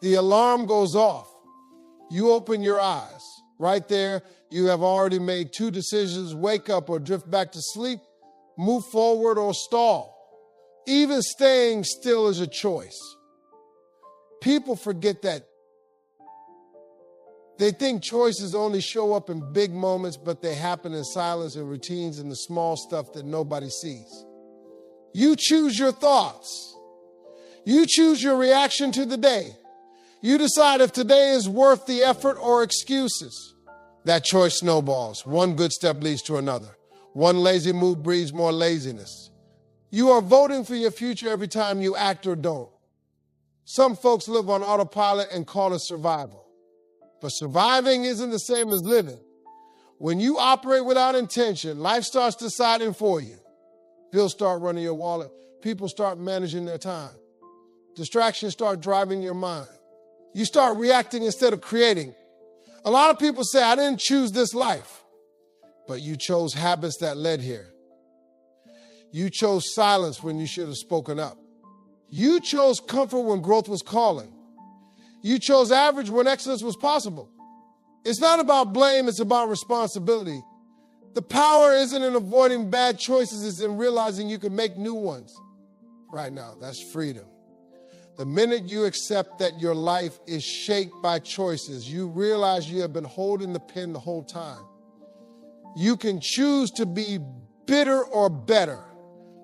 The alarm goes off. You open your eyes. Right there, you have already made two decisions: wake up or drift back to sleep, move forward or stall. Even staying still is a choice. People forget that. They think choices only show up in big moments, but they happen in silence and routines and the small stuff that nobody sees. You choose your thoughts. You choose your reaction to the day. You decide if today is worth the effort or excuses. That choice snowballs. One good step leads to another. One lazy move breeds more laziness. You are voting for your future every time you act or don't. Some folks live on autopilot and call it survival. But surviving isn't the same as living. When you operate without intention, life starts deciding for you. Bills start running your wallet. People start managing their time. Distractions start driving your mind. You start reacting instead of creating. A lot of people say, I didn't choose this life, but you chose habits that led here. You chose silence when you should have spoken up. You chose comfort when growth was calling. You chose average when excellence was possible. It's not about blame, it's about responsibility. The power isn't in avoiding bad choices, it's in realizing you can make new ones. Right now, that's freedom. The minute you accept that your life is shaped by choices, you realize you have been holding the pen the whole time. You can choose to be bitter or better.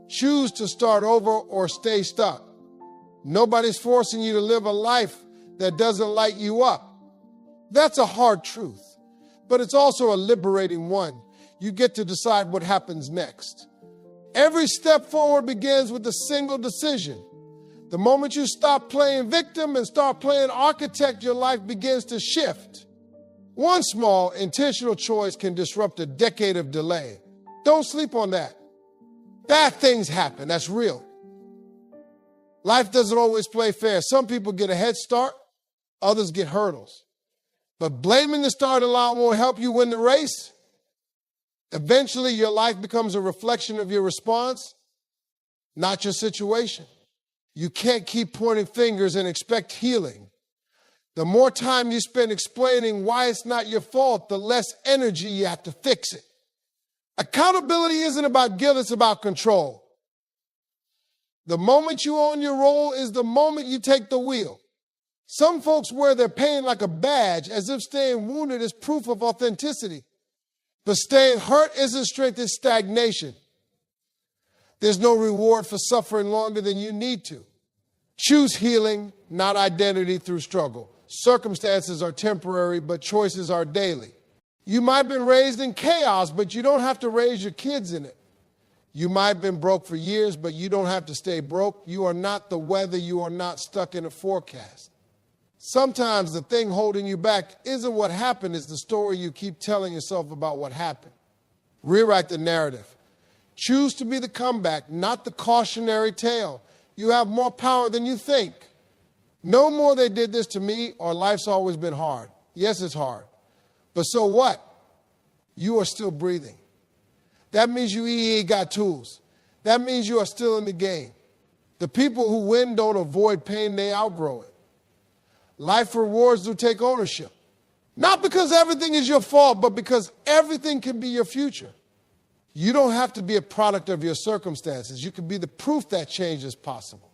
Choose to start over or stay stuck. Nobody's forcing you to live a life that doesn't light you up. That's a hard truth, but it's also a liberating one. You get to decide what happens next. Every step forward begins with a single decision. The moment you stop playing victim and start playing architect, your life begins to shift. One small, intentional choice can disrupt a decade of delay. Don't sleep on that. Bad things happen. That's real. Life doesn't always play fair. Some people get a head start, others get hurdles. But blaming the starting line won't help you win the race. Eventually, your life becomes a reflection of your response, not your situation. You can't keep pointing fingers and expect healing. The more time you spend explaining why it's not your fault, the less energy you have to fix it. Accountability isn't about guilt, it's about control. The moment you own your role is the moment you take the wheel. Some folks wear their pain like a badge, as if staying wounded is proof of authenticity. But staying hurt isn't strength, it's stagnation. There's no reward for suffering longer than you need to. Choose healing, not identity through struggle. Circumstances are temporary, but choices are daily. You might have been raised in chaos, but you don't have to raise your kids in it. You might have been broke for years, but you don't have to stay broke. You are not the weather. You are not stuck in a forecast. Sometimes the thing holding you back isn't what happened, it's the story you keep telling yourself about what happened. Rewrite the narrative. Choose to be the comeback, not the cautionary tale. You have more power than you think. No more they did this to me or life's always been hard. Yes, it's hard. But so what? You are still breathing. That means you got tools. That means you are still in the game. The people who win don't avoid pain, they outgrow it. Life rewards to take ownership. Not because everything is your fault, but because everything can be your future. You don't have to be a product of your circumstances. You can be the proof that change is possible.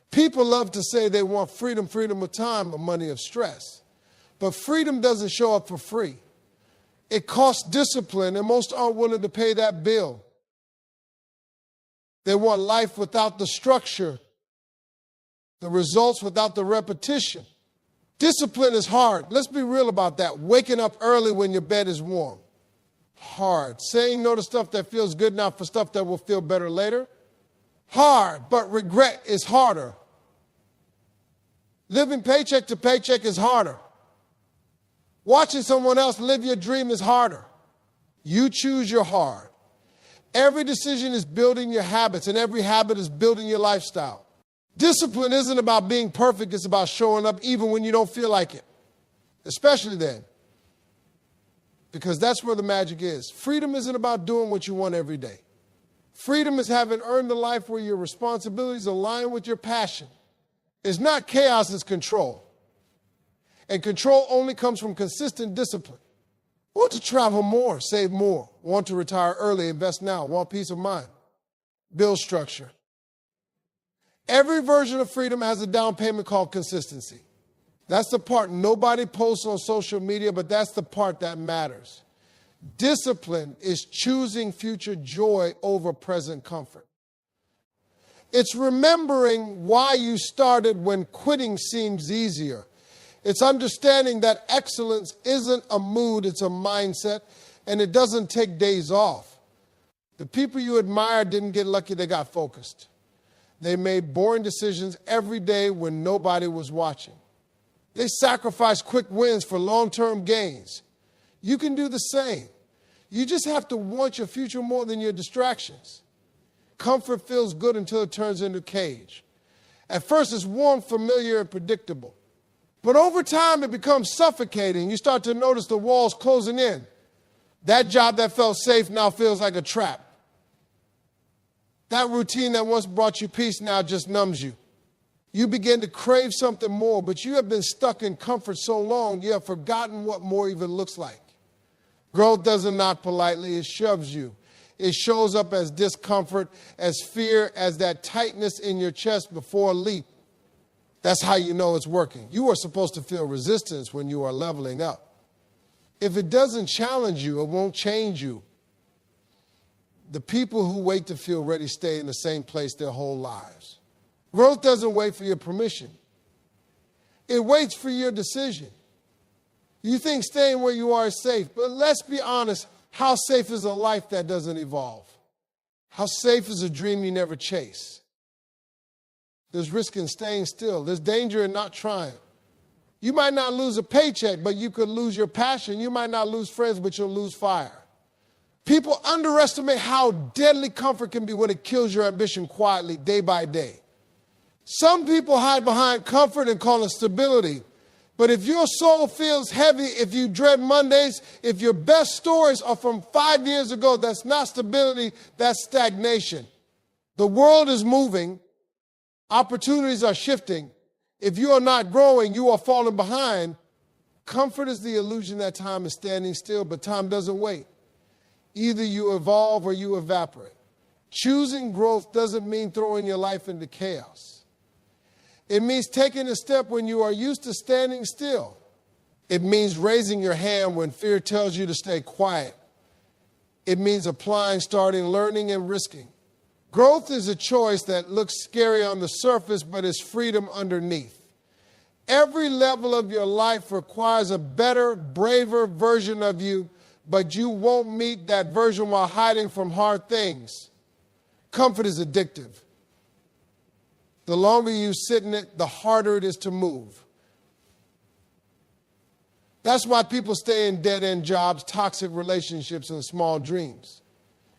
People love to say they want freedom, freedom of time, or money of stress. But freedom doesn't show up for free. It costs discipline, and most aren't willing to pay that bill. They want life without the structure, the results without the repetition. Discipline is hard. Let's be real about that. Waking up early when your bed is warm. Hard. Saying no to stuff that feels good now for stuff that will feel better later. Hard, but regret is harder. Living paycheck to paycheck is harder. Watching someone else live your dream is harder. You choose your hard. Every decision is building your habits, and every habit is building your lifestyle. Discipline isn't about being perfect, it's about showing up even when you don't feel like it. Especially then. Because that's where the magic is. Freedom isn't about doing what you want every day. Freedom is having earned a life where your responsibilities align with your passion. It's not chaos, it's control. And control only comes from consistent discipline. Want to travel more, save more. Want to retire early, invest now. Want peace of mind, build structure. Every version of freedom has a down payment called consistency. That's the part nobody posts on social media, but that's the part that matters. Discipline is choosing future joy over present comfort. It's remembering why you started when quitting seems easier. It's understanding that excellence isn't a mood, it's a mindset, and it doesn't take days off. The people you admire didn't get lucky, they got focused. They made boring decisions every day when nobody was watching. They sacrificed quick wins for long-term gains. You can do the same. You just have to want your future more than your distractions. Comfort feels good until it turns into a cage. At first, it's warm, familiar, and predictable. But over time, it becomes suffocating. You start to notice the walls closing in. That job that felt safe now feels like a trap. That routine that once brought you peace now just numbs you. You begin to crave something more, but you have been stuck in comfort so long, you have forgotten what more even looks like. Growth doesn't knock politely, it shoves you. It shows up as discomfort, as fear, as that tightness in your chest before a leap. That's how you know it's working. You are supposed to feel resistance when you are leveling up. If it doesn't challenge you, it won't change you. The people who wait to feel ready stay in the same place their whole lives. Growth doesn't wait for your permission. It waits for your decision. You think staying where you are is safe, but let's be honest, how safe is a life that doesn't evolve? How safe is a dream you never chase? There's risk in staying still. There's danger in not trying. You might not lose a paycheck, but you could lose your passion. You might not lose friends, but you'll lose fire. People underestimate how deadly comfort can be when it kills your ambition quietly, day by day. Some people hide behind comfort and call it stability. But if your soul feels heavy, if you dread Mondays, if your best stories are from 5 years ago, that's not stability, that's stagnation. The world is moving. Opportunities are shifting. If you are not growing, you are falling behind. Comfort is the illusion that time is standing still, but time doesn't wait. Either you evolve or you evaporate. Choosing growth doesn't mean throwing your life into chaos. It means taking a step when you are used to standing still. It means raising your hand when fear tells you to stay quiet. It means applying, starting, learning, and risking. Growth is a choice that looks scary on the surface, but is freedom underneath. Every level of your life requires a better, braver version of you, but you won't meet that version while hiding from hard things. Comfort is addictive. The longer you sit in it, the harder it is to move. That's why people stay in dead-end jobs, toxic relationships, and small dreams.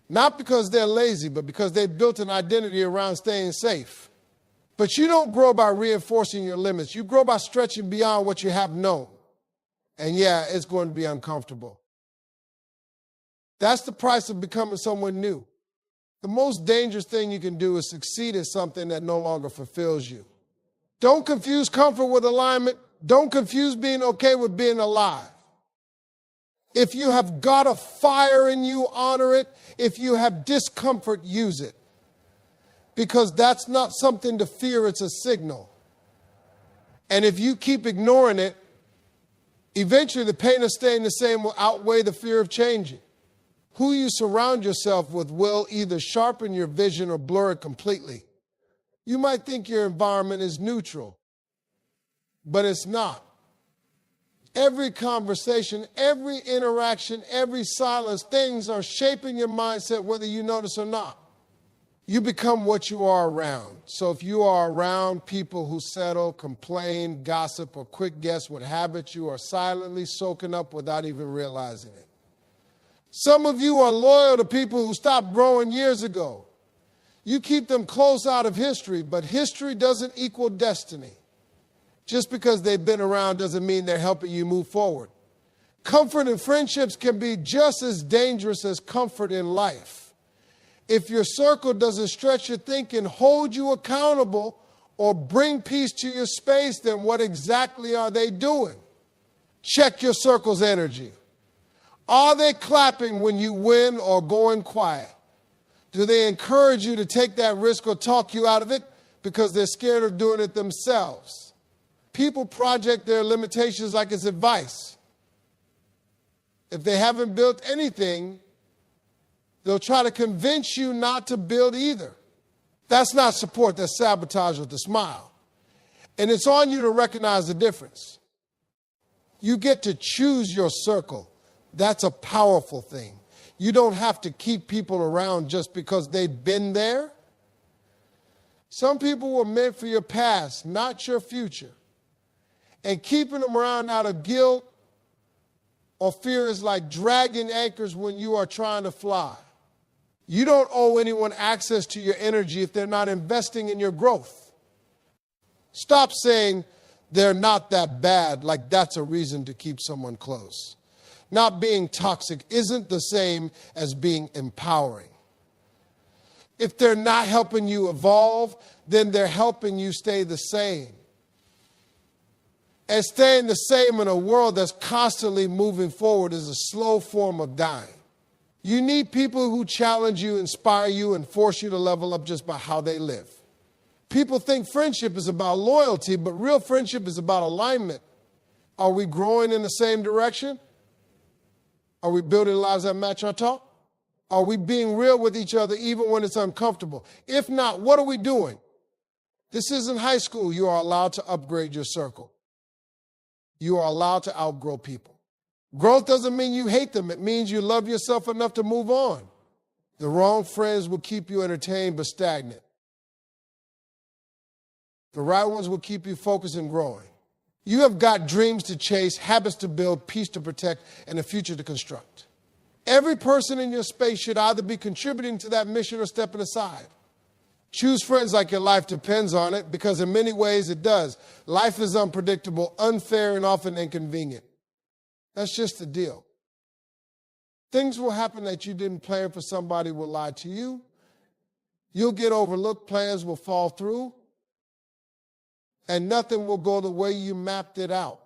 Not because they're lazy, but because they built an identity around staying safe. But you don't grow by reinforcing your limits. You grow by stretching beyond what you have known. And yeah, it's going to be uncomfortable. That's the price of becoming someone new. The most dangerous thing you can do is succeed at something that no longer fulfills you. Don't confuse comfort with alignment. Don't confuse being okay with being alive. If you have got a fire in you, honor it. If you have discomfort, use it. Because that's not something to fear, it's a signal. And if you keep ignoring it, eventually the pain of staying the same will outweigh the fear of changing. Who you surround yourself with will either sharpen your vision or blur it completely. You might think your environment is neutral, but it's not. Every conversation, every interaction, every silence, things are shaping your mindset whether you notice or not. You become what you are around. So if you are around people who settle, complain, gossip, or quick guess what habits you are silently soaking up without even realizing it. Some of you are loyal to people who stopped growing years ago. You keep them close out of history, but history doesn't equal destiny. Just because they've been around doesn't mean they're helping you move forward. Comfort in friendships can be just as dangerous as comfort in life. If your circle doesn't stretch your thinking, hold you accountable, or bring peace to your space, then what exactly are they doing? Check your circle's energy. Are they clapping when you win or going quiet? Do they encourage you to take that risk or talk you out of it because they're scared of doing it themselves? People project their limitations like it's advice. If they haven't built anything, they'll try to convince you not to build either. That's not support, that's sabotage with a smile. And it's on you to recognize the difference. You get to choose your circle. That's a powerful thing. You don't have to keep people around just because they've been there. Some people were meant for your past, not your future. And keeping them around out of guilt or fear is like dragging anchors when you are trying to fly. You don't owe anyone access to your energy if they're not investing in your growth. Stop saying they're not that bad, like that's a reason to keep someone close. Not being toxic isn't the same as being empowering. If they're not helping you evolve, then they're helping you stay the same. And staying the same in a world that's constantly moving forward is a slow form of dying. You need people who challenge you, inspire you, and force you to level up just by how they live. People think friendship is about loyalty, but real friendship is about alignment. Are we growing in the same direction? Are we building lives that match our talk? Are we being real with each other even when it's uncomfortable? If not, what are we doing? This isn't high school. You are allowed to upgrade your circle. You are allowed to outgrow people. Growth doesn't mean you hate them. It means you love yourself enough to move on. The wrong friends will keep you entertained but stagnant. The right ones will keep you focused and growing. You have got dreams to chase, habits to build, peace to protect, and a future to construct. Every person in your space should either be contributing to that mission or stepping aside. Choose friends like your life depends on it, because in many ways it does. Life is unpredictable, unfair, and often inconvenient. That's just the deal. Things will happen that you didn't plan for. Somebody will lie to you. You'll get overlooked. Plans will fall through. And nothing will go the way you mapped it out.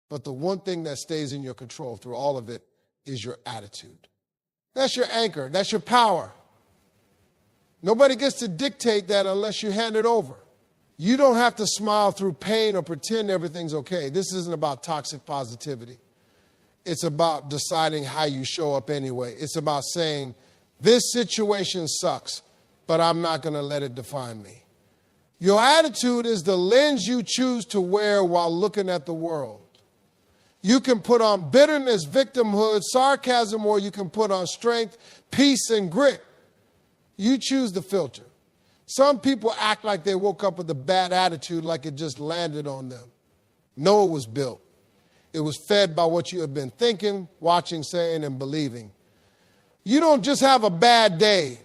But the one thing that stays in your control through all of it is your attitude. That's your anchor. That's your power. Nobody gets to dictate that unless you hand it over. You don't have to smile through pain or pretend everything's okay. This isn't about toxic positivity. It's about deciding how you show up anyway. It's about saying, this situation sucks, but I'm not going to let it define me. Your attitude is the lens you choose to wear while looking at the world. You can put on bitterness, victimhood, sarcasm, or you can put on strength, peace, and grit. You choose the filter. Some people act like they woke up with a bad attitude, like it just landed on them. No, it was built. It was fed by what you have been thinking, watching, saying, and believing. You don't just have a bad day.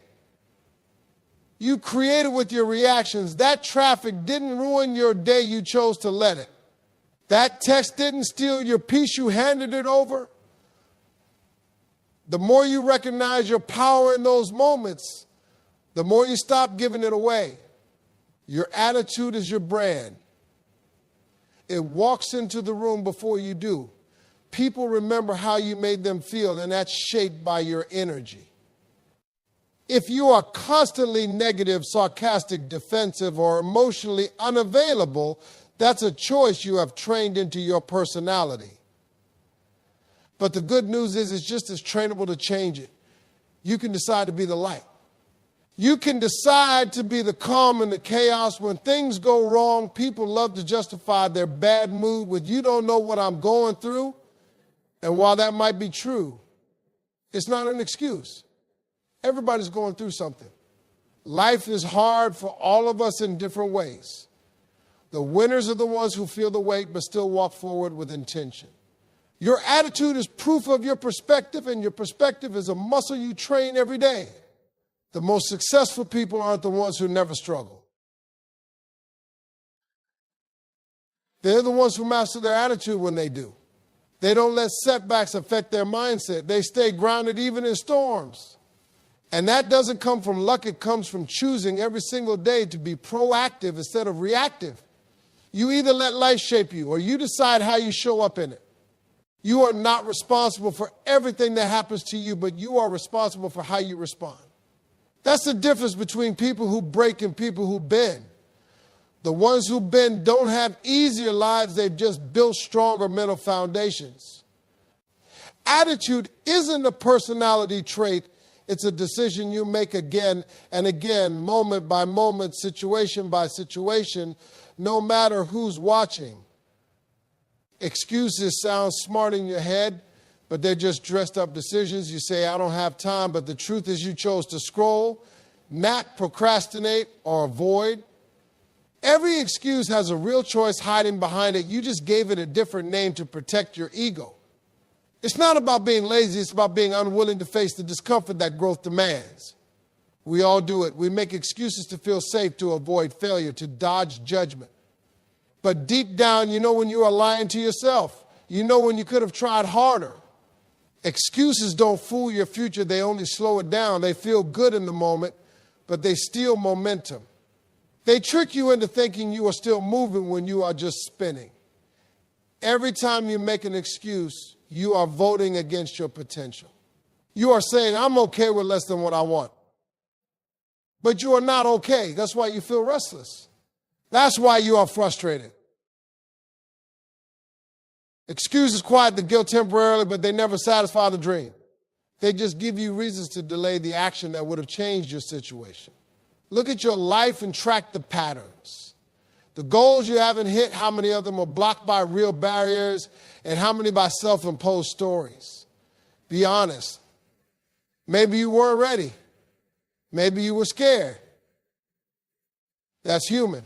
You create it with your reactions. That traffic didn't ruin your day. You chose to let it. That text didn't steal your peace. You handed it over. The more you recognize your power in those moments, the more you stop giving it away. Your attitude is your brand. It walks into the room before you do. People remember how you made them feel, and that's shaped by your energy. If you are constantly negative, sarcastic, defensive, or emotionally unavailable, that's a choice you have trained into your personality. But the good news is it's just as trainable to change it. You can decide to be the light. You can decide to be the calm in the chaos. When things go wrong, people love to justify their bad mood with, you don't know what I'm going through. And while that might be true, it's not an excuse. Everybody's going through something. Life is hard for all of us in different ways. The winners are the ones who feel the weight but still walk forward with intention. Your attitude is proof of your perspective, and your perspective is a muscle you train every day. The most successful people aren't the ones who never struggle. They're the ones who master their attitude when they do. They don't let setbacks affect their mindset. They stay grounded even in storms. And that doesn't come from luck. It comes from choosing every single day to be proactive instead of reactive. You either let life shape you or you decide how you show up in it. You are not responsible for everything that happens to you, but you are responsible for how you respond. That's the difference between people who break and people who bend. The ones who bend don't have easier lives, they've just built stronger mental foundations. Attitude isn't a personality trait, it's a decision you make again and again, moment by moment, situation by situation, no matter who's watching. Excuses sound smart in your head, but they're just dressed up decisions. You say, I don't have time, but the truth is you chose to scroll, nap, procrastinate, or avoid. Every excuse has a real choice hiding behind it. You just gave it a different name to protect your ego. It's not about being lazy. It's about being unwilling to face the discomfort that growth demands. We all do it. We make excuses to feel safe, to avoid failure, to dodge judgment. But deep down, you know when you are lying to yourself. You know when you could have tried harder. Excuses don't fool your future. They only slow it down. They feel good in the moment, but they steal momentum. They trick you into thinking you are still moving when you are just spinning. Every time you make an excuse, you are voting against your potential. You are saying, I'm okay with less than what I want. But you are not okay. That's why you feel restless. That's why you are frustrated. Excuses quiet the guilt temporarily, but they never satisfy the dream. They just give you reasons to delay the action that would have changed your situation. Look at your life and track the patterns. The goals you haven't hit, how many of them are blocked by real barriers, and how many by self-imposed stories? Be honest. Maybe you weren't ready. Maybe you were scared. That's human.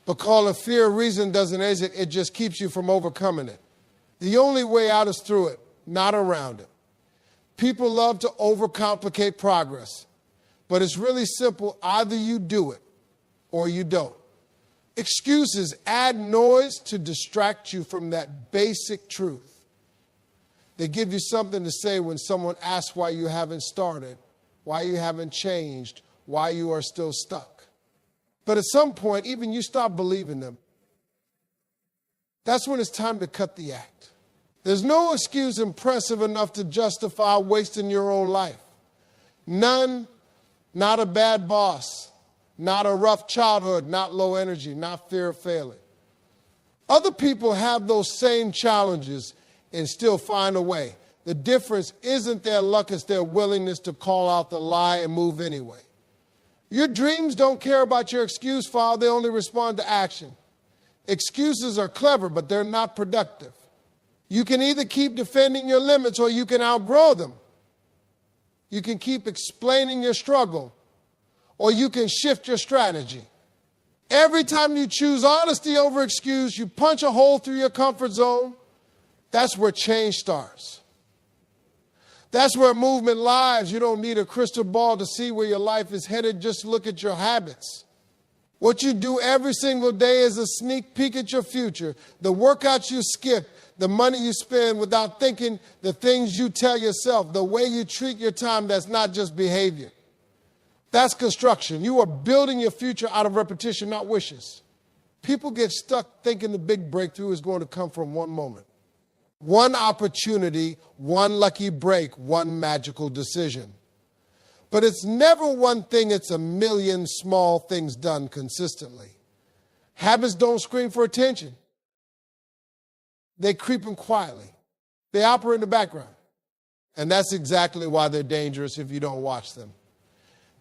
But calling fear a reason doesn't exit. It just keeps you from overcoming it. The only way out is through it, not around it. People love to overcomplicate progress. But it's really simple. Either you do it or you don't. Excuses add noise to distract you from that basic truth. They give you something to say when someone asks why you haven't started, why you haven't changed, why you are still stuck. But at some point, even you stop believing them. That's when it's time to cut the act. There's no excuse impressive enough to justify wasting your own life. None. Not a bad boss, not a rough childhood, not low energy, not fear of failing. Other people have those same challenges and still find a way. The difference isn't their luck, it's their willingness to call out the lie and move anyway. Your dreams don't care about your excuse file, they only respond to action. Excuses are clever, but they're not productive. You can either keep defending your limits or you can outgrow them. You can keep explaining your struggle, or you can shift your strategy. Every time you choose honesty over excuse, you punch a hole through your comfort zone. That's where change starts. That's where movement lies. You don't need a crystal ball to see where your life is headed. Just look at your habits. What you do every single day is a sneak peek at your future. The workouts you skip, the money you spend without thinking, the things you tell yourself, the way you treat your time, that's not just behavior. That's construction. You are building your future out of repetition, not wishes. People get stuck thinking the big breakthrough is going to come from one moment. One opportunity, one lucky break, one magical decision. But it's never one thing, it's a million small things done consistently. Habits don't scream for attention. They creep in quietly. They operate in the background. And that's exactly why they're dangerous if you don't watch them.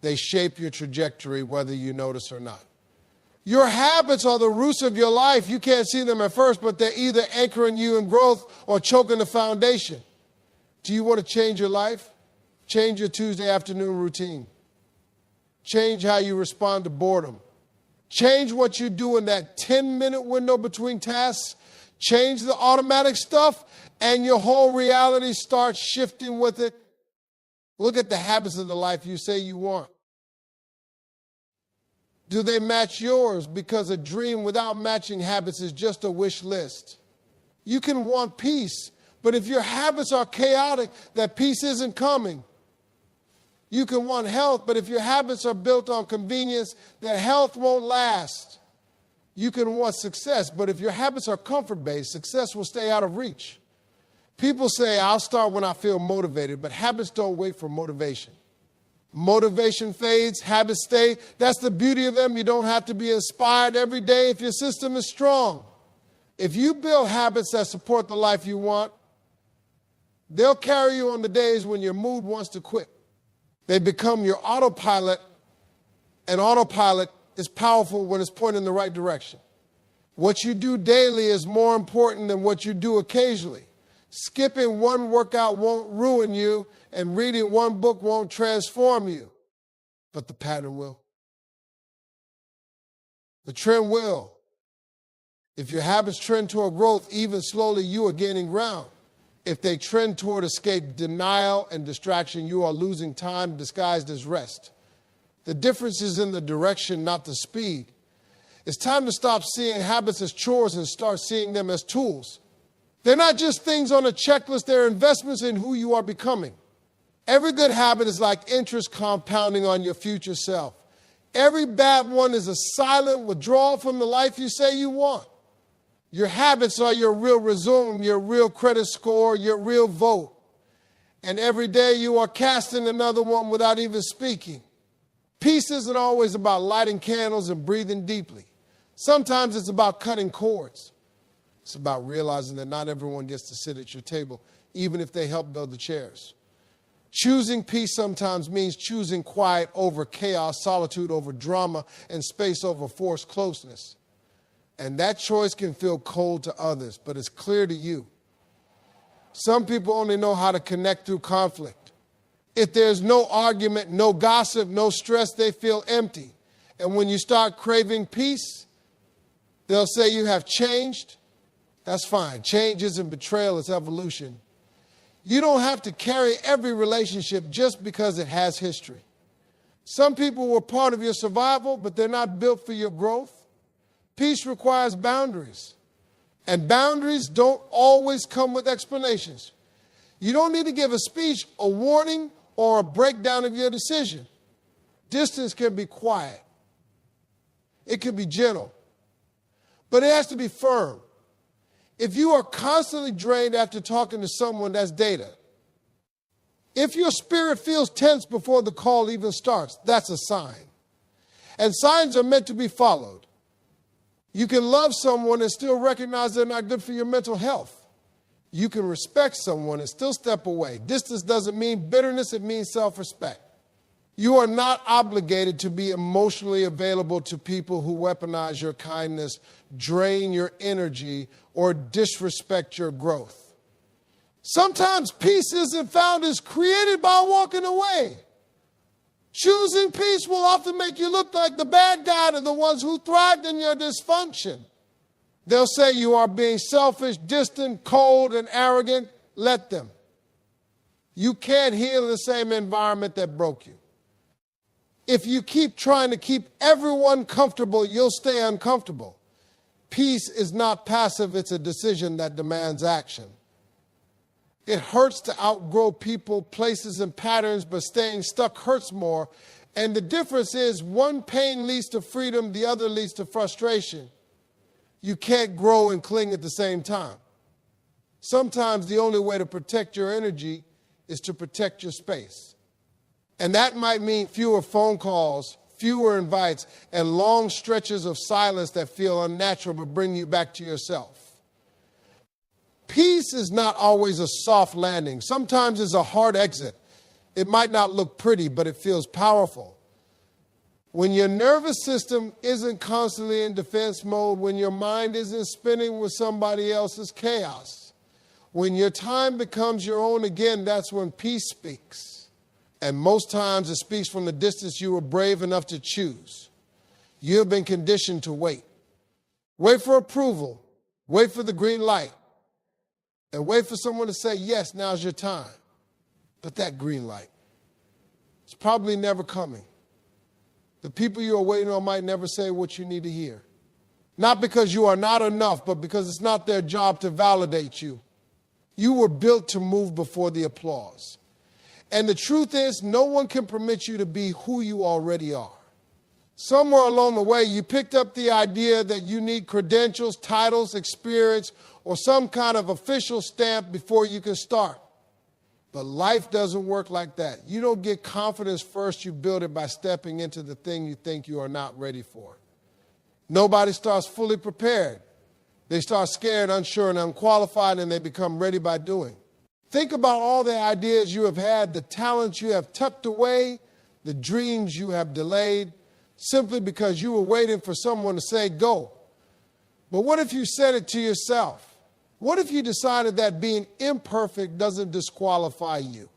They shape your trajectory whether you notice or not. Your habits are the roots of your life. You can't see them at first, but they're either anchoring you in growth or choking the foundation. Do you want to change your life? Change your Tuesday afternoon routine. Change how you respond to boredom. Change what you do in that 10-minute window between tasks. Change the automatic stuff, and your whole reality starts shifting with it. Look at the habits of the life you say you want. Do they match yours? Because a dream without matching habits is just a wish list. You can want peace, but if your habits are chaotic, that peace isn't coming. You can want health, but if your habits are built on convenience, that health won't last. You can want success, but if your habits are comfort-based, success will stay out of reach. People say, I'll start when I feel motivated, but habits don't wait for motivation. Motivation fades, habits stay. That's the beauty of them. You don't have to be inspired every day if your system is strong. If you build habits that support the life you want, they'll carry you on the days when your mood wants to quit. They become your autopilot, and autopilot is powerful when it's pointed in the right direction. What you do daily is more important than what you do occasionally. Skipping one workout won't ruin you, and reading one book won't transform you, but the pattern will. The trend will. If your habits trend toward growth, even slowly, you are gaining ground. If they trend toward escape, denial, and distraction, you are losing time disguised as rest. The difference is in the direction, not the speed. It's time to stop seeing habits as chores and start seeing them as tools. They're not just things on a checklist, they're investments in who you are becoming. Every good habit is like interest compounding on your future self. Every bad one is a silent withdrawal from the life you say you want. Your habits are your real resume, your real credit score, your real vote. And every day you are casting another one without even speaking. Peace isn't always about lighting candles and breathing deeply. Sometimes it's about cutting cords. It's about realizing that not everyone gets to sit at your table, even if they help build the chairs. Choosing peace sometimes means choosing quiet over chaos, solitude over drama, and space over forced closeness. And that choice can feel cold to others, but it's clear to you. Some people only know how to connect through conflict. If there's no argument, no gossip, no stress, they feel empty. And when you start craving peace, they'll say you have changed. That's fine. Change isn't betrayal, it's evolution. You don't have to carry every relationship just because it has history. Some people were part of your survival, but they're not built for your growth. Peace requires boundaries. And boundaries don't always come with explanations. You don't need to give a speech, a warning, or a breakdown of your decision. Distance can be quiet. It can be gentle. But it has to be firm. If you are constantly drained after talking to someone, that's data. If your spirit feels tense before the call even starts, that's a sign. And signs are meant to be followed. You can love someone and still recognize they're not good for your mental health. You can respect someone and still step away. Distance doesn't mean bitterness, it means self-respect. You are not obligated to be emotionally available to people who weaponize your kindness, drain your energy, or disrespect your growth. Sometimes peace isn't found, it's created by walking away. Choosing peace will often make you look like the bad guy to the ones who thrived in your dysfunction. They'll say you are being selfish, distant, cold, and arrogant. Let them. You can't heal the same environment that broke you. If you keep trying to keep everyone comfortable, you'll stay uncomfortable. Peace is not passive, it's a decision that demands action. It hurts to outgrow people, places, and patterns, but staying stuck hurts more. And the difference is one pain leads to freedom, the other leads to frustration. You can't grow and cling at the same time. Sometimes the only way to protect your energy is to protect your space. And that might mean fewer phone calls, fewer invites, and long stretches of silence that feel unnatural but bring you back to yourself. Peace is not always a soft landing. Sometimes it's a hard exit. It might not look pretty, but it feels powerful. When your nervous system isn't constantly in defense mode, when your mind isn't spinning with somebody else's chaos, when your time becomes your own again, that's when peace speaks. And most times it speaks from the distance you were brave enough to choose. You have been conditioned to wait. Wait for approval. Wait for the green light. And wait for someone to say, yes, now's your time. But that green light, it's probably never coming. The people you are waiting on might never say what you need to hear. Not because you are not enough, but because it's not their job to validate you. You were built to move before the applause. And the truth is, no one can permit you to be who you already are. Somewhere along the way, you picked up the idea that you need credentials, titles, experience, or some kind of official stamp before you can start. But life doesn't work like that. You don't get confidence first, you build it by stepping into the thing you think you are not ready for. Nobody starts fully prepared. They start scared, unsure, and unqualified, and they become ready by doing. Think about all the ideas you have had, the talents you have tucked away, the dreams you have delayed, simply because you were waiting for someone to say go. But what if you said it to yourself? What if you decided that being imperfect doesn't disqualify you?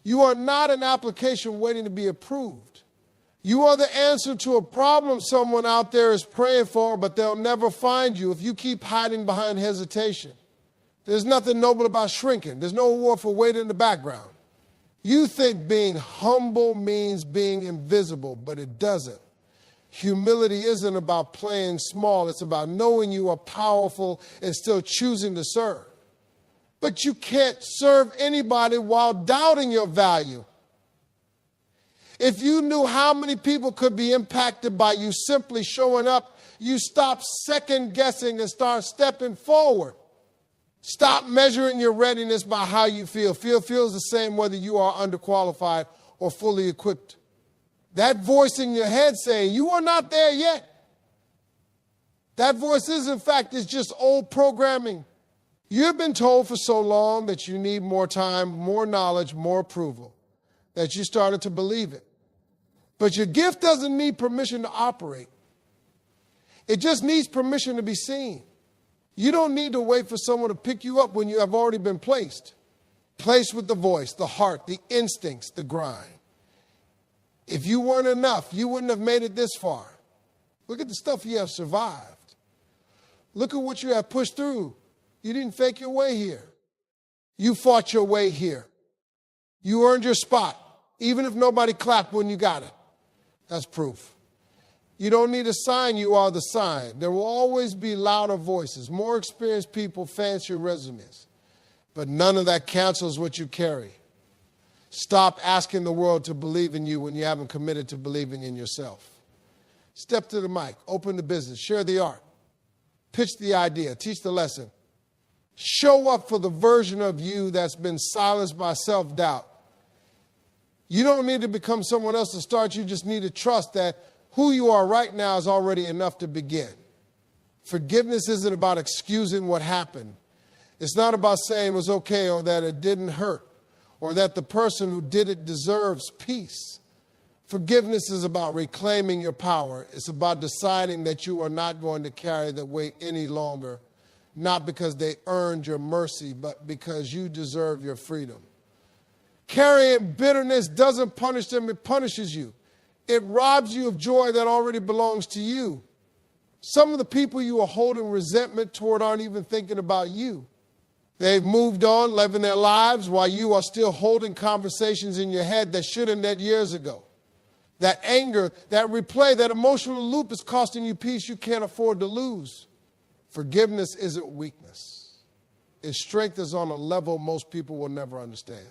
You are not an application waiting to be approved. You are the answer to a problem someone out there is praying for, but they'll never find you if you keep hiding behind hesitation. There's nothing noble about shrinking. There's no award for waiting in the background. You think being humble means being invisible, but it doesn't. Humility isn't about playing small. It's about knowing you are powerful and still choosing to serve. But you can't serve anybody while doubting your value. If you knew how many people could be impacted by you simply showing up, you stop second guessing and start stepping forward. Stop measuring your readiness by how you feel. Feels the same whether you are underqualified or fully equipped. That voice in your head saying, you are not there yet. That voice is, in fact, it's just old programming. You've been told for so long that you need more time, more knowledge, more approval, that you started to believe it. But your gift doesn't need permission to operate. It just needs permission to be seen. You don't need to wait for someone to pick you up when you have already been placed. Placed with the voice, the heart, the instincts, the grind. If you weren't enough, you wouldn't have made it this far. Look at the stuff you have survived. Look at what you have pushed through. You didn't fake your way here. You fought your way here. You earned your spot, even if nobody clapped when you got it. That's proof. You don't need a sign, you are the sign. There will always be louder voices, more experienced people, fancier resumes. But none of that cancels what you carry. Stop asking the world to believe in you when you haven't committed to believing in yourself. Step to the mic, open the business, share the art, pitch the idea, teach the lesson. Show up for the version of you that's been silenced by self-doubt. You don't need to become someone else to start. You just need to trust that who you are right now is already enough to begin. Forgiveness isn't about excusing what happened. It's not about saying it was okay or that it didn't hurt, or that the person who did it deserves peace. Forgiveness is about reclaiming your power. It's about deciding that you are not going to carry the weight any longer, not because they earned your mercy, but because you deserve your freedom. Carrying bitterness doesn't punish them, it punishes you. It robs you of joy that already belongs to you. Some of the people you are holding resentment toward aren't even thinking about you. They've moved on, living their lives, while you are still holding conversations in your head that should have ended years ago. That anger, that replay, that emotional loop is costing you peace you can't afford to lose. Forgiveness isn't weakness. Its strength is on a level most people will never understand.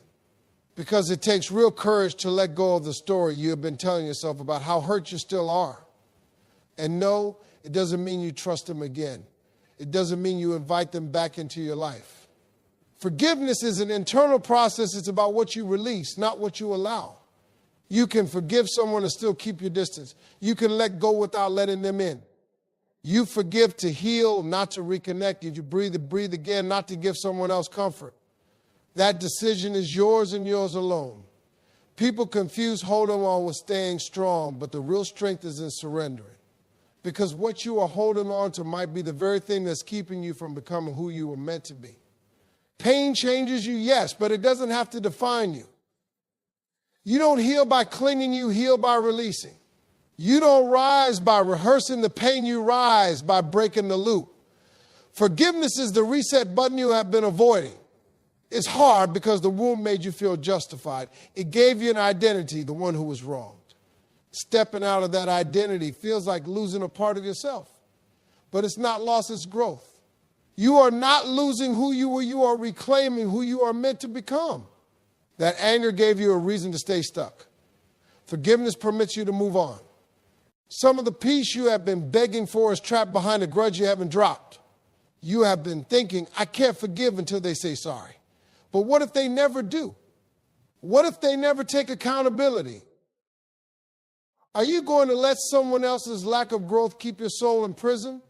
Because it takes real courage to let go of the story you have been telling yourself about how hurt you still are. And no, it doesn't mean you trust them again. It doesn't mean you invite them back into your life. Forgiveness is an internal process. It's about what you release, not what you allow. You can forgive someone and still keep your distance. You can let go without letting them in. You forgive to heal, not to reconnect. You breathe again, not to give someone else comfort. That decision is yours and yours alone. People confuse holding on with staying strong, but the real strength is in surrendering. Because what you are holding on to might be the very thing that's keeping you from becoming who you were meant to be. Pain changes you, yes, but it doesn't have to define you. You don't heal by clinging, you heal by releasing. You don't rise by rehearsing the pain, you rise by breaking the loop. Forgiveness is the reset button you have been avoiding. It's hard because the wound made you feel justified. It gave you an identity, the one who was wronged. Stepping out of that identity feels like losing a part of yourself. But it's not loss, it's growth. You are not losing who you were, you are reclaiming who you are meant to become. That anger gave you a reason to stay stuck. Forgiveness permits you to move on. Some of the peace you have been begging for is trapped behind a grudge you haven't dropped. You have been thinking, I can't forgive until they say sorry. But what if they never do? What if they never take accountability? Are you going to let someone else's lack of growth keep your soul in prison?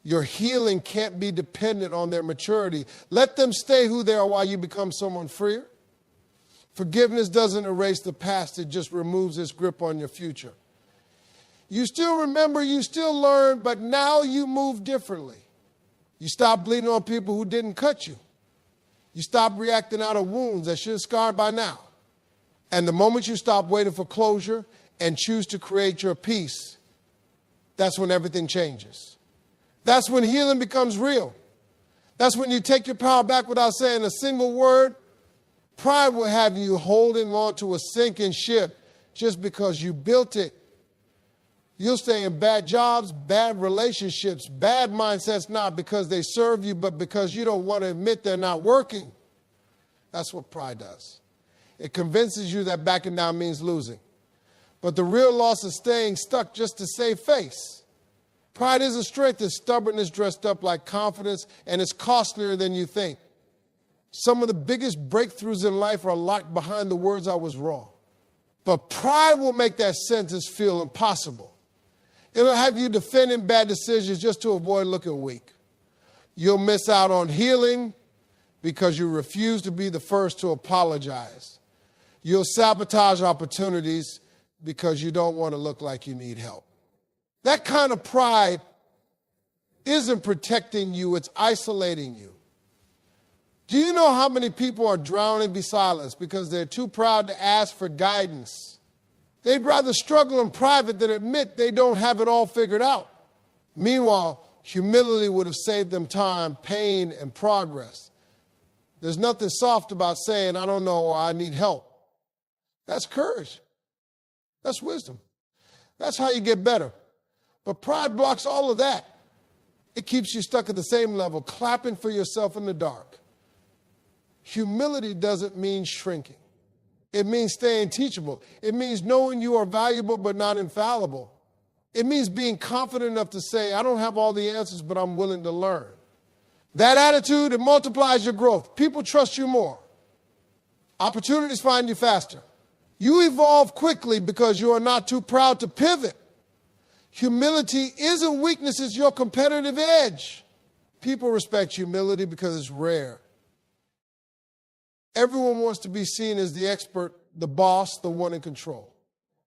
Your healing can't be dependent on their maturity. Let them stay who they are while you become someone freer. Forgiveness doesn't erase the past, it just removes its grip on your future. You still remember, you still learn, but now you move differently. You stop bleeding on people who didn't cut you. You stop reacting out of wounds that should have scarred by now. And the moment you stop waiting for closure and choose to create your peace, that's when everything changes. That's when healing becomes real. That's when you take your power back without saying a single word. Pride will have you holding on to a sinking ship just because you built it. You'll stay in bad jobs, bad relationships, bad mindsets, not because they serve you, but because you don't want to admit they're not working. That's what pride does. It convinces you that backing down means losing. But the real loss is staying stuck just to save face. Pride isn't strength, it's stubbornness dressed up like confidence, and it's costlier than you think. Some of the biggest breakthroughs in life are locked behind the words, I was wrong. But pride will make that sentence feel impossible. It'll have you defending bad decisions just to avoid looking weak. You'll miss out on healing because you refuse to be the first to apologize. You'll sabotage opportunities because you don't want to look like you need help. That kind of pride isn't protecting you, it's isolating you. Do you know how many people are drowning be silenced because they're too proud to ask for guidance? They'd rather struggle in private than admit they don't have it all figured out. Meanwhile, humility would have saved them time, pain, and progress. There's nothing soft about saying, I don't know, or I need help. That's courage. That's wisdom. That's how you get better. But pride blocks all of that. It keeps you stuck at the same level, clapping for yourself in the dark. Humility doesn't mean shrinking. It means staying teachable. It means knowing you are valuable but not infallible. It means being confident enough to say, I don't have all the answers, but I'm willing to learn. That attitude, it multiplies your growth. People trust you more. Opportunities find you faster. You evolve quickly because you are not too proud to pivot. Humility isn't weakness, it's your competitive edge. People respect humility because it's rare. Everyone wants to be seen as the expert, the boss, the one in control.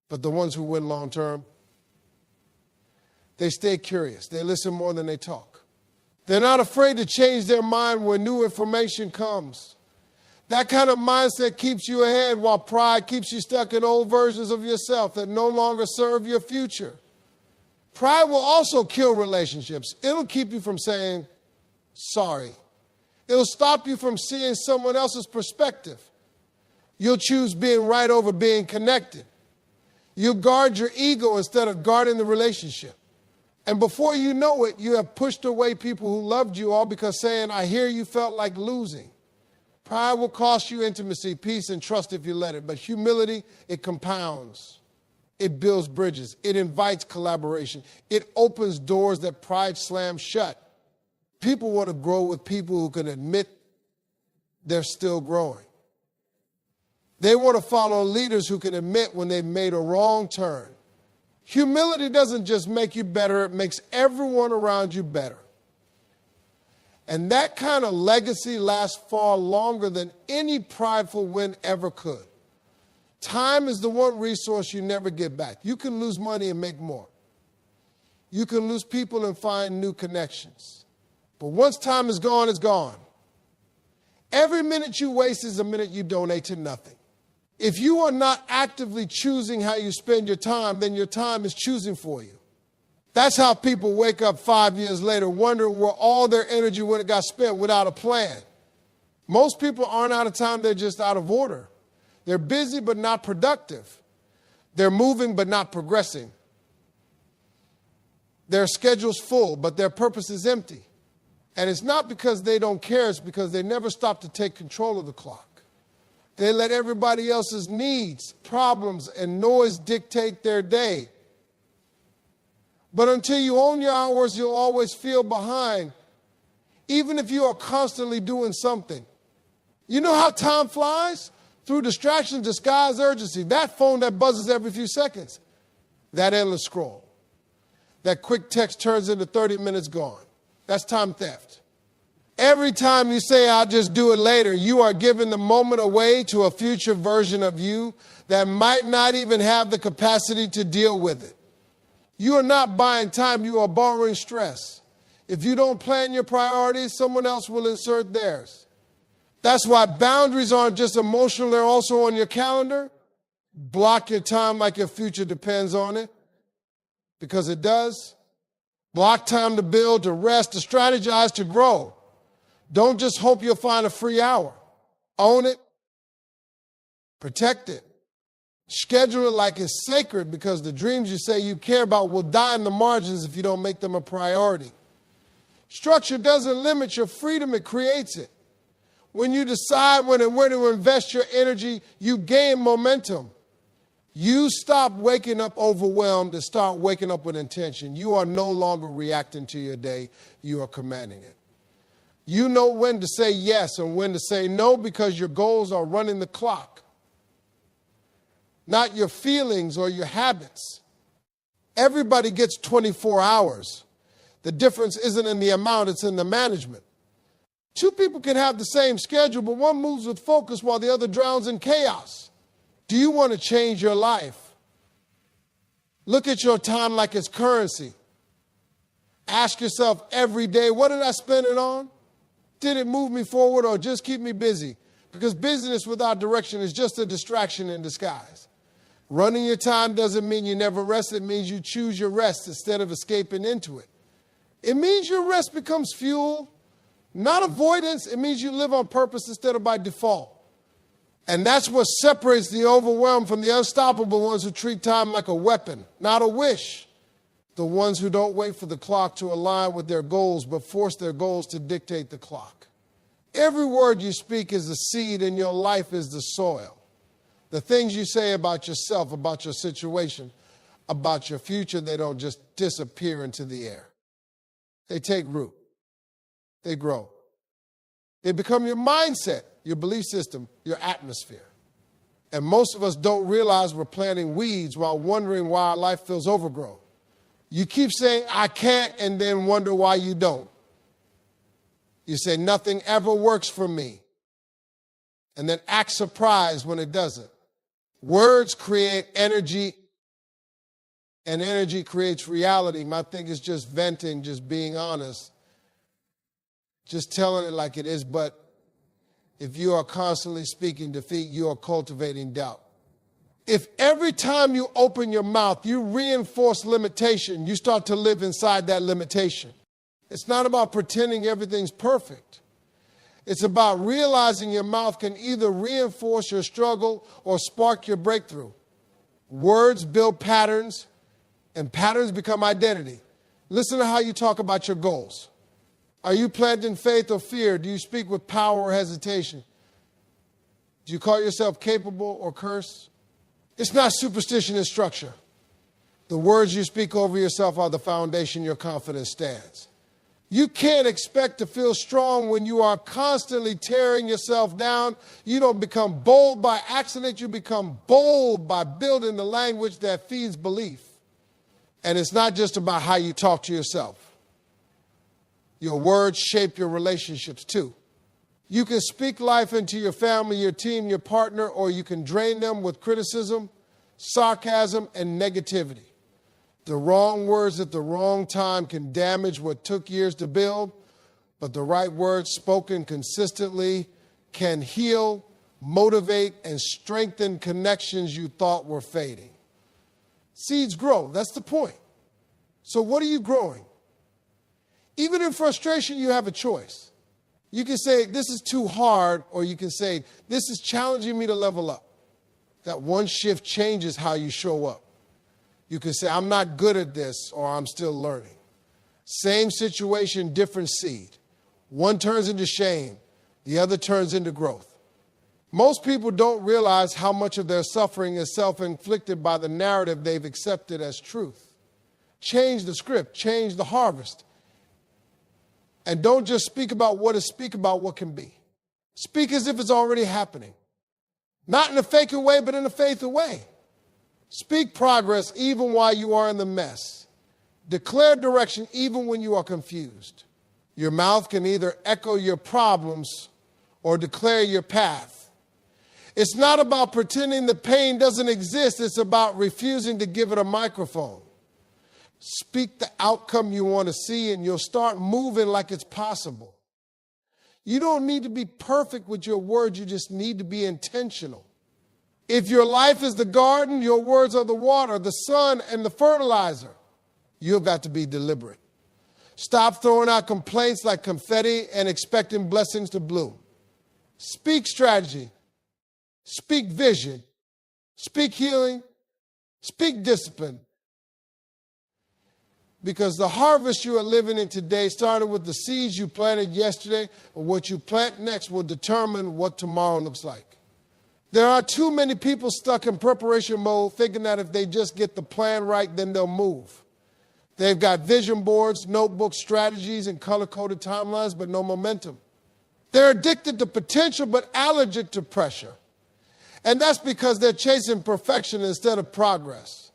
But the ones who win long term, they stay curious. They listen more than they talk. They're not afraid to change their mind when new information comes. That kind of mindset keeps you ahead while pride keeps you stuck in old versions of yourself that no longer serve your future. Pride will also kill relationships. It'll keep you from saying sorry. It'll stop you from seeing someone else's perspective. You'll choose being right over being connected. You'll guard your ego instead of guarding the relationship. And before you know it, you have pushed away people who loved you all because saying, I hear you felt like losing. Pride will cost you intimacy, peace, and trust if you let it. But humility, it compounds. It builds bridges. It invites collaboration. It opens doors that pride slams shut. People want to grow with people who can admit they're still growing. They want to follow leaders who can admit when they've made a wrong turn. Humility doesn't just make you better, it makes everyone around you better. And that kind of legacy lasts far longer than any prideful win ever could. Time is the one resource you never get back. You can lose money and make more. You can lose people and find new connections. But once time is gone, it's gone. Every minute you waste is a minute you donate to nothing. If you are not actively choosing how you spend your time, then your time is choosing for you. That's how people wake up 5 years later wondering where all their energy when it got spent without a plan. Most people aren't out of time, they're just out of order. They're busy but not productive. They're moving but not progressing. Their schedule's full, but their purpose is empty. And it's not because they don't care, it's because they never stop to take control of the clock. They let everybody else's needs, problems, and noise dictate their day. But until you own your hours, you'll always feel behind, even if you are constantly doing something. You know how time flies? Through distraction, disguised urgency. That phone that buzzes every few seconds. That endless scroll. That quick text turns into 30 minutes gone. That's time theft. Every time you say, I'll just do it later, you are giving the moment away to a future version of you that might not even have the capacity to deal with it. You are not buying time, you are borrowing stress. If you don't plan your priorities, someone else will insert theirs. That's why boundaries aren't just emotional, they're also on your calendar. Block your time like your future depends on it, because it does. Block time to build, to rest, to strategize, to grow. Don't just hope you'll find a free hour. Own it. Protect it. Schedule it like it's sacred, because the dreams you say you care about will die in the margins if you don't make them a priority. Structure doesn't limit your freedom, it creates it. When you decide when and where to invest your energy, you gain momentum. You stop waking up overwhelmed and start waking up with intention. You are no longer reacting to your day, you are commanding it. You know when to say yes and when to say no, because your goals are running the clock, not your feelings or your habits. Everybody gets 24 hours. The difference isn't in the amount, it's in the management. Two people can have the same schedule, but one moves with focus while the other drowns in chaos. Do you want to change your life? Look at your time like it's currency. Ask yourself every day, what did I spend it on? Did it move me forward or just keep me busy? Because busyness without direction is just a distraction in disguise. Running your time doesn't mean you never rest. It means you choose your rest instead of escaping into it. It means your rest becomes fuel, not avoidance. It means you live on purpose instead of by default. And that's what separates the overwhelmed from the unstoppable ones who treat time like a weapon, not a wish. The ones who don't wait for the clock to align with their goals, but force their goals to dictate the clock. Every word you speak is a seed, and your life is the soil. The things you say about yourself, about your situation, about your future, they don't just disappear into the air. They take root. They grow. They become your mindset, your belief system, your atmosphere. And most of us don't realize we're planting weeds while wondering why our life feels overgrown. You keep saying, I can't, and then wonder why you don't. You say, nothing ever works for me, and then act surprised when it doesn't. Words create energy, and energy creates reality. My thing is just venting, just being honest, just telling it like it is. But if you are constantly speaking defeat, you are cultivating doubt. If every time you open your mouth, you reinforce limitation, you start to live inside that limitation. It's not about pretending everything's perfect. It's about realizing your mouth can either reinforce your struggle or spark your breakthrough. Words build patterns, and patterns become identity. Listen to how you talk about your goals. Are you planted in faith or fear? Do you speak with power or hesitation? Do you call yourself capable or cursed? It's not superstition and structure. The words you speak over yourself are the foundation your confidence stands. You can't expect to feel strong when you are constantly tearing yourself down. You don't become bold by accident. You become bold by building the language that feeds belief. And it's not just about how you talk to yourself. Your words shape your relationships too. You can speak life into your family, your team, your partner, or you can drain them with criticism, sarcasm, and negativity. The wrong words at the wrong time can damage what took years to build, but the right words spoken consistently can heal, motivate, and strengthen connections you thought were fading. Seeds grow. That's the point. So what are you growing? Even in frustration, you have a choice. You can say, this is too hard, or you can say, this is challenging me to level up. That one shift changes how you show up. You can say, I'm not good at this, or I'm still learning. Same situation, different seed. One turns into shame, the other turns into growth. Most people don't realize how much of their suffering is self-inflicted by the narrative they've accepted as truth. Change the script, change the harvest. And don't just speak about what is, speak about what can be. Speak as if it's already happening. Not in a faking way, but in a faithful way. Speak progress even while you are in the mess. Declare direction even when you are confused. Your mouth can either echo your problems or declare your path. It's not about pretending the pain doesn't exist. It's about refusing to give it a microphone. Speak the outcome you want to see and you'll start moving like it's possible. You don't need to be perfect with your words. You just need to be intentional. If your life is the garden, your words are the water, the sun, and the fertilizer. You've got to be deliberate. Stop throwing out complaints like confetti and expecting blessings to bloom. Speak strategy. Speak vision. Speak healing. Speak discipline. Because the harvest you are living in today started with the seeds you planted yesterday, or what you plant next will determine what tomorrow looks like. There are too many people stuck in preparation mode thinking that if they just get the plan right, then they'll move. They've got vision boards, notebooks, strategies, and color-coded timelines, but no momentum. They're addicted to potential, but allergic to pressure. And that's because they're chasing perfection instead of progress.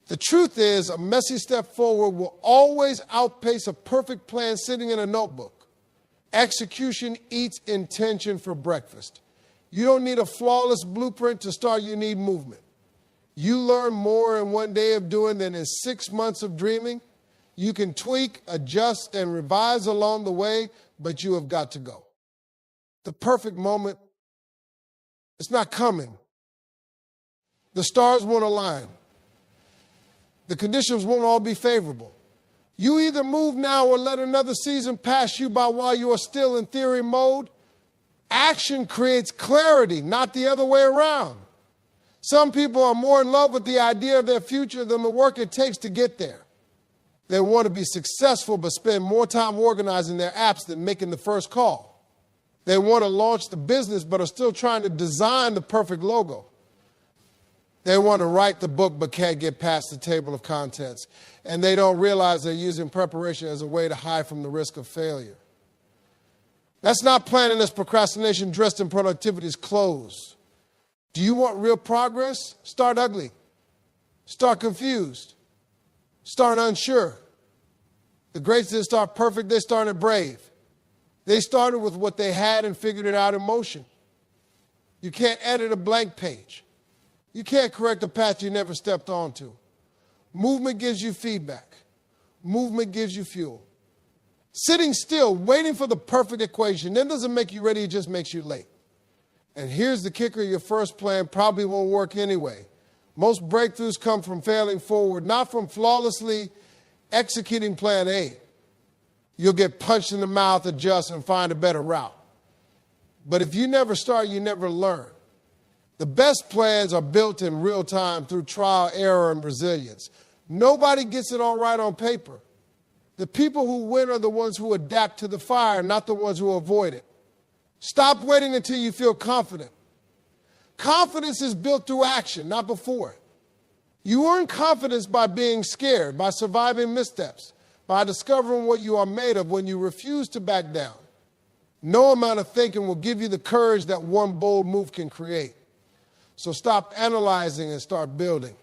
The truth is, a messy step forward will always outpace a perfect plan sitting in a notebook. Execution eats intention for breakfast. You don't need a flawless blueprint to start, you need movement. You learn more in one day of doing than in 6 months of dreaming. You can tweak, adjust, and revise along the way, but you have got to go. The perfect moment, it's not coming. The stars won't align. The conditions won't all be favorable. You either move now or let another season pass you by while you are still in theory mode. Action creates clarity, not the other way around. Some people are more in love with the idea of their future than the work it takes to get there. They want to be successful but spend more time organizing their apps than making the first call. They want to launch the business but are still trying to design the perfect logo. They want to write the book but can't get past the table of contents. And they don't realize they're using preparation as a way to hide from the risk of failure. That's not planning, as procrastination dressed in productivity's clothes. Do you want real progress? Start ugly. Start confused. Start unsure. The greats didn't start perfect, they started brave. They started with what they had and figured it out in motion. You can't edit a blank page. You can't correct a path you never stepped onto. Movement gives you feedback. Movement gives you fuel. Sitting still, waiting for the perfect equation, that doesn't make you ready, it just makes you late. And here's the kicker, your first plan probably won't work anyway. Most breakthroughs come from failing forward, not from flawlessly executing plan A. You'll get punched in the mouth, adjust, and find a better route. But if you never start, you never learn. The best plans are built in real time through trial, error, and resilience. Nobody gets it all right on paper. The people who win are the ones who adapt to the fire, not the ones who avoid it. Stop waiting until you feel confident. Confidence is built through action, not before it. You earn confidence by being scared, by surviving missteps, by discovering what you are made of when you refuse to back down. No amount of thinking will give you the courage that one bold move can create. So stop analyzing and start building.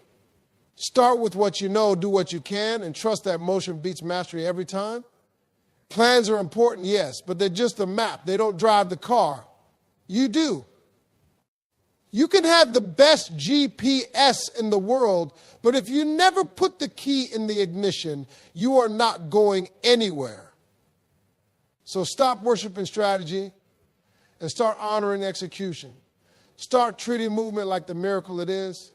Start with what you know, do what you can, and trust that motion beats mastery every time. Plans are important, yes, but they're just a map. They don't drive the car. You do. You can have the best GPS in the world, but if you never put the key in the ignition, you are not going anywhere. So stop worshiping strategy and start honoring execution. Start treating movement like the miracle it is,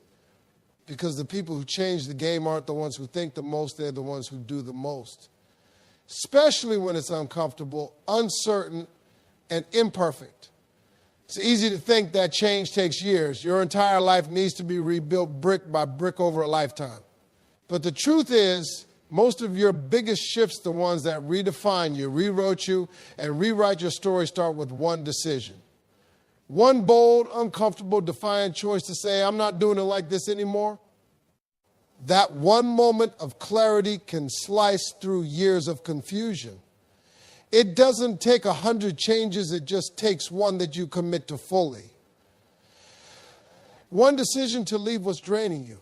because the people who change the game aren't the ones who think the most, they're the ones who do the most. Especially when it's uncomfortable, uncertain, and imperfect. It's easy to think that change takes years. Your entire life needs to be rebuilt brick by brick over a lifetime. But the truth is, most of your biggest shifts, the ones that redefine you, rewrote you, and rewrite your story start with one decision. One bold, uncomfortable, defiant choice to say, I'm not doing it like this anymore. That one moment of clarity can slice through years of confusion. It doesn't take 100 changes, it just takes one that you commit to fully. One decision to leave what's draining you.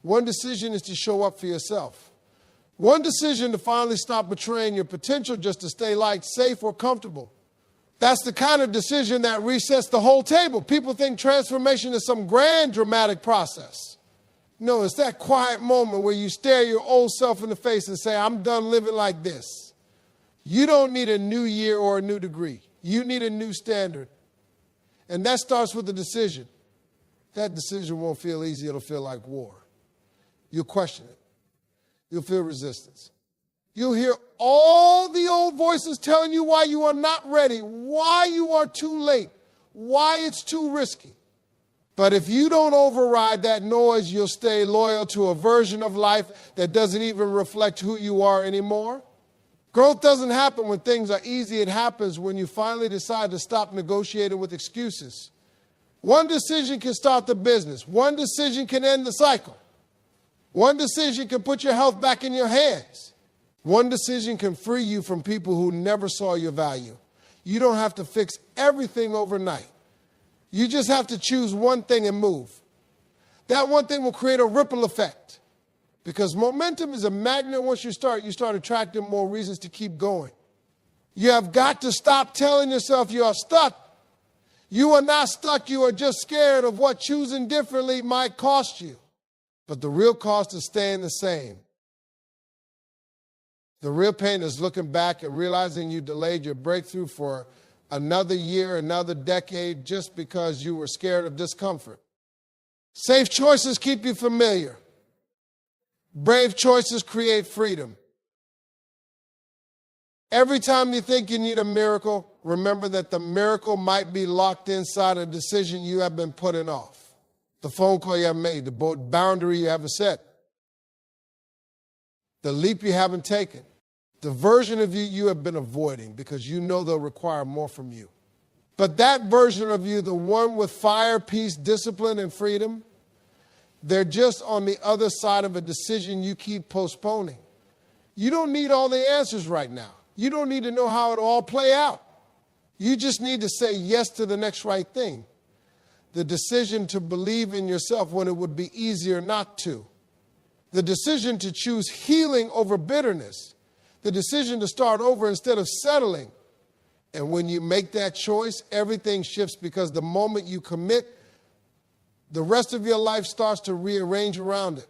One decision is to show up for yourself. One decision to finally stop betraying your potential just to stay liked, safe, or comfortable. That's the kind of decision that resets the whole table. People think transformation is some grand, dramatic process. No, it's that quiet moment where you stare your old self in the face and say, I'm done living like this. You don't need a new year or a new degree. You need a new standard. And that starts with a decision. That decision won't feel easy. It'll feel like war. You'll question it. You'll feel resistance. You'll hear all the old voices telling you why you are not ready, why you are too late, why it's too risky. But if you don't override that noise, you'll stay loyal to a version of life that doesn't even reflect who you are anymore. Growth doesn't happen when things are easy. It happens when you finally decide to stop negotiating with excuses. One decision can start the business. One decision can end the cycle. One decision can put your health back in your hands. One decision can free you from people who never saw your value. You don't have to fix everything overnight. You just have to choose one thing and move. That one thing will create a ripple effect. Because momentum is a magnet. Once you start attracting more reasons to keep going. You have got to stop telling yourself you are stuck. You are not stuck. You are just scared of what choosing differently might cost you. But the real cost is staying the same. The real pain is looking back and realizing you delayed your breakthrough for another year, another decade, just because you were scared of discomfort. Safe choices keep you familiar. Brave choices create freedom. Every time you think you need a miracle, remember that the miracle might be locked inside a decision you have been putting off. The phone call you haven't made, the boundary you haven't set, the leap you haven't taken, the version of you have been avoiding because you know they'll require more from you. But that version of you, the one with fire, peace, discipline, and freedom, they're just on the other side of a decision you keep postponing. You don't need all the answers right now. You don't need to know how it all play out. You just need to say yes to the next right thing. The decision to believe in yourself when it would be easier not to. The decision to choose healing over bitterness. The decision to start over instead of settling. And when you make that choice, everything shifts because the moment you commit, the rest of your life starts to rearrange around it.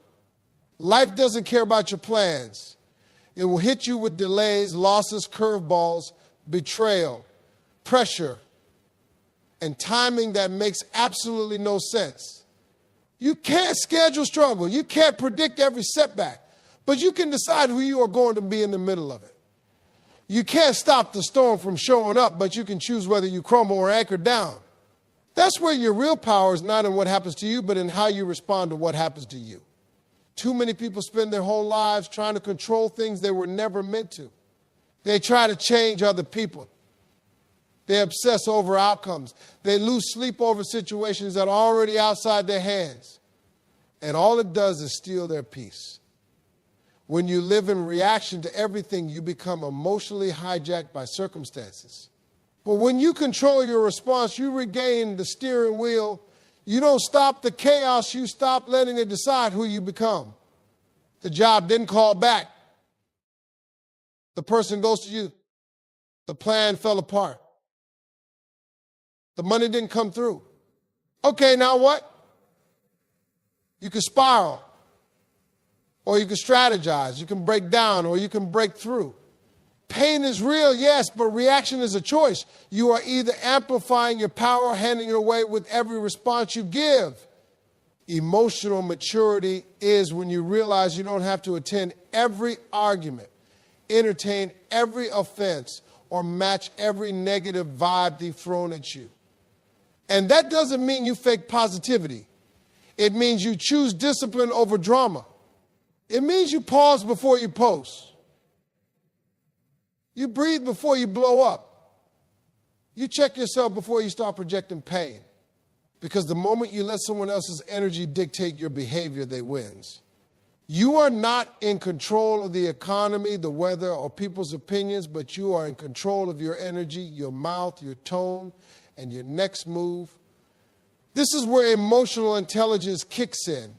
Life doesn't care about your plans. It will hit you with delays, losses, curveballs, betrayal, pressure, and timing that makes absolutely no sense. You can't schedule struggle. You can't predict every setback, but you can decide who you are going to be in the middle of it. You can't stop the storm from showing up, but you can choose whether you crumble or anchor down. That's where your real power is not in what happens to you, but in how you respond to what happens to you. Too many people spend their whole lives trying to control things they were never meant to. They try to change other people. They obsess over outcomes. They lose sleep over situations that are already outside their hands. And all it does is steal their peace. When you live in reaction to everything, you become emotionally hijacked by circumstances. But when you control your response, you regain the steering wheel. You don't stop the chaos. You stop letting it decide who you become. The job didn't call back. The person goes to you. The plan fell apart. The money didn't come through. Okay, now what? You can spiral, or you can strategize, you can break down, or you can break through. Pain is real, yes, but reaction is a choice. You are either amplifying your power or handing it away with every response you give. Emotional maturity is when you realize you don't have to attend every argument, entertain every offense, or match every negative vibe thrown at you. And that doesn't mean you fake positivity. It means you choose discipline over drama. It means you pause before you post. You breathe before you blow up. You check yourself before you start projecting pain. Because the moment you let someone else's energy dictate your behavior, they wins. You are not in control of the economy, the weather, or people's opinions, but you are in control of your energy, your mouth, your tone, and your next move. This is where emotional intelligence kicks in.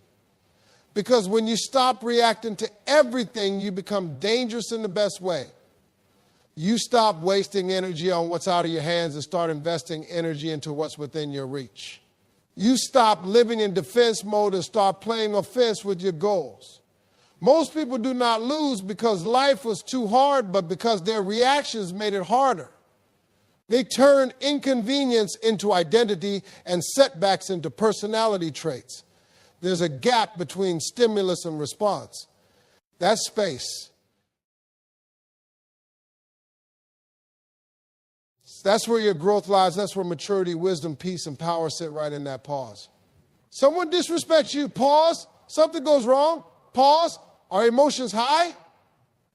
Because when you stop reacting to everything, you become dangerous in the best way. You stop wasting energy on what's out of your hands and start investing energy into what's within your reach. You stop living in defense mode and start playing offense with your goals. Most people do not lose because life was too hard, but because their reactions made it harder. They turn inconvenience into identity and setbacks into personality traits. There's a gap between stimulus and response. That space. That's where your growth lies. That's where maturity, wisdom, peace, and power sit, right in that pause. Someone disrespects you. Pause. Something goes wrong. Pause. Are emotions high?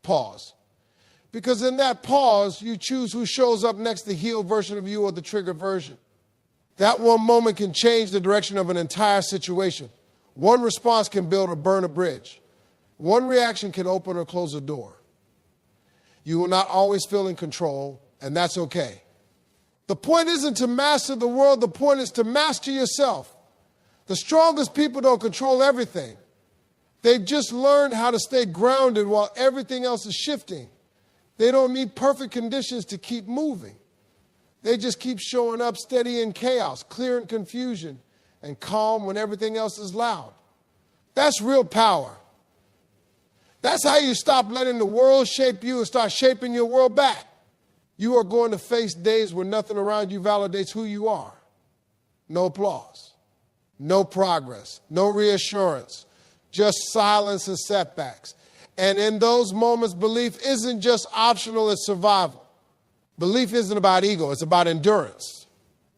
Pause. Because in that pause, you choose who shows up next, the healed version of you or the triggered version. That one moment can change the direction of an entire situation. One response can build or burn a bridge. One reaction can open or close a door. You will not always feel in control, and that's okay. The point isn't to master the world. The point is to master yourself. The strongest people don't control everything. They've just learned how to stay grounded while everything else is shifting. They don't need perfect conditions to keep moving. They just keep showing up steady in chaos, clear in confusion, and calm when everything else is loud. That's real power. That's how you stop letting the world shape you and start shaping your world back. You are going to face days where nothing around you validates who you are. No applause, no progress, no reassurance, just silence and setbacks. And in those moments, belief isn't just optional, it's survival. Belief isn't about ego, it's about endurance.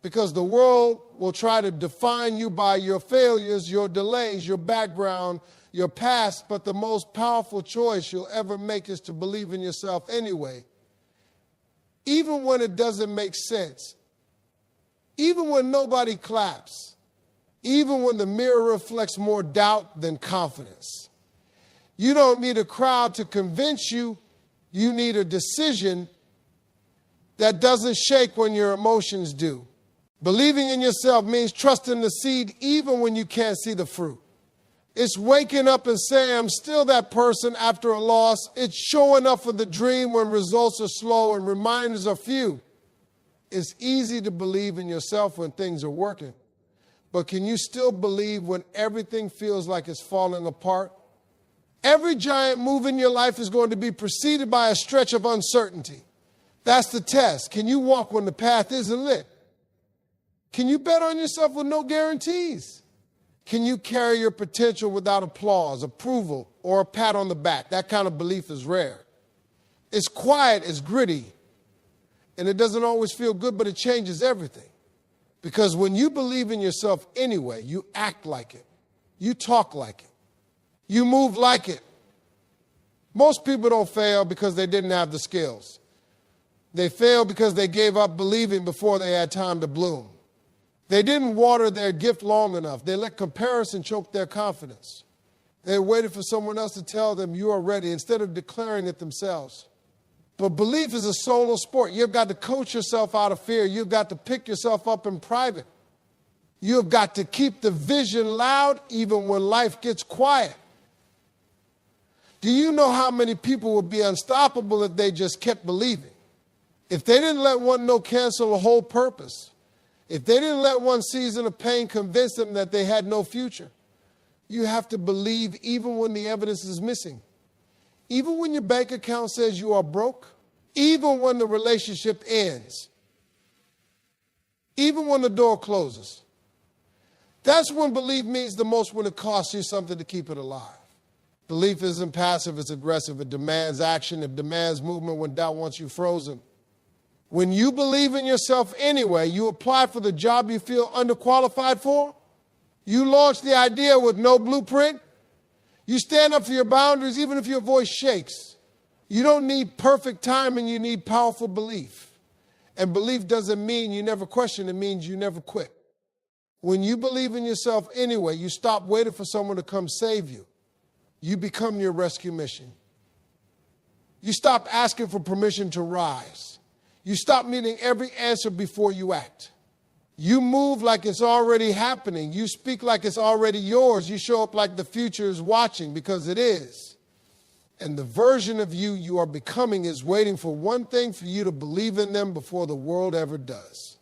Because the world will try to define you by your failures, your delays, your background, your past, but the most powerful choice you'll ever make is to believe in yourself anyway. Even when it doesn't make sense, even when nobody claps, even when the mirror reflects more doubt than confidence. You don't need a crowd to convince you. You need a decision that doesn't shake when your emotions do. Believing in yourself means trusting the seed even when you can't see the fruit. It's waking up and saying, I'm still that person after a loss. It's showing up for the dream when results are slow and reminders are few. It's easy to believe in yourself when things are working. But can you still believe when everything feels like it's falling apart? Every giant move in your life is going to be preceded by a stretch of uncertainty. That's the test. Can you walk when the path isn't lit? Can you bet on yourself with no guarantees? Can you carry your potential without applause, approval, or a pat on the back? That kind of belief is rare. It's quiet, it's gritty, and it doesn't always feel good, but it changes everything. Because when you believe in yourself anyway, you act like it. You talk like it. You move like it. Most people don't fail because they didn't have the skills. They fail because they gave up believing before they had time to bloom. They didn't water their gift long enough. They let comparison choke their confidence. They waited for someone else to tell them you are ready instead of declaring it themselves. But belief is a solo sport. You've got to coach yourself out of fear. You've got to pick yourself up in private. You've got to keep the vision loud even when life gets quiet. Do you know how many people would be unstoppable if they just kept believing? If they didn't let one no cancel a whole purpose. If they didn't let one season of pain convince them that they had no future. You have to believe even when the evidence is missing. Even when your bank account says you are broke. Even when the relationship ends. Even when the door closes. That's when belief means the most, when it costs you something to keep it alive. Belief isn't passive, it's aggressive. It demands action. It demands movement when doubt wants you frozen. When you believe in yourself anyway, you apply for the job you feel underqualified for. You launch the idea with no blueprint. You stand up for your boundaries even if your voice shakes. You don't need perfect timing, you need powerful belief. And belief doesn't mean you never question, it means you never quit. When you believe in yourself anyway, you stop waiting for someone to come save you. You become your rescue mission. You stop asking for permission to rise. You stop needing every answer before you act. You move like it's already happening. You speak like it's already yours. You show up like the future is watching, because it is. And the version of you you are becoming is waiting for one thing: for you to believe in them before the world ever does.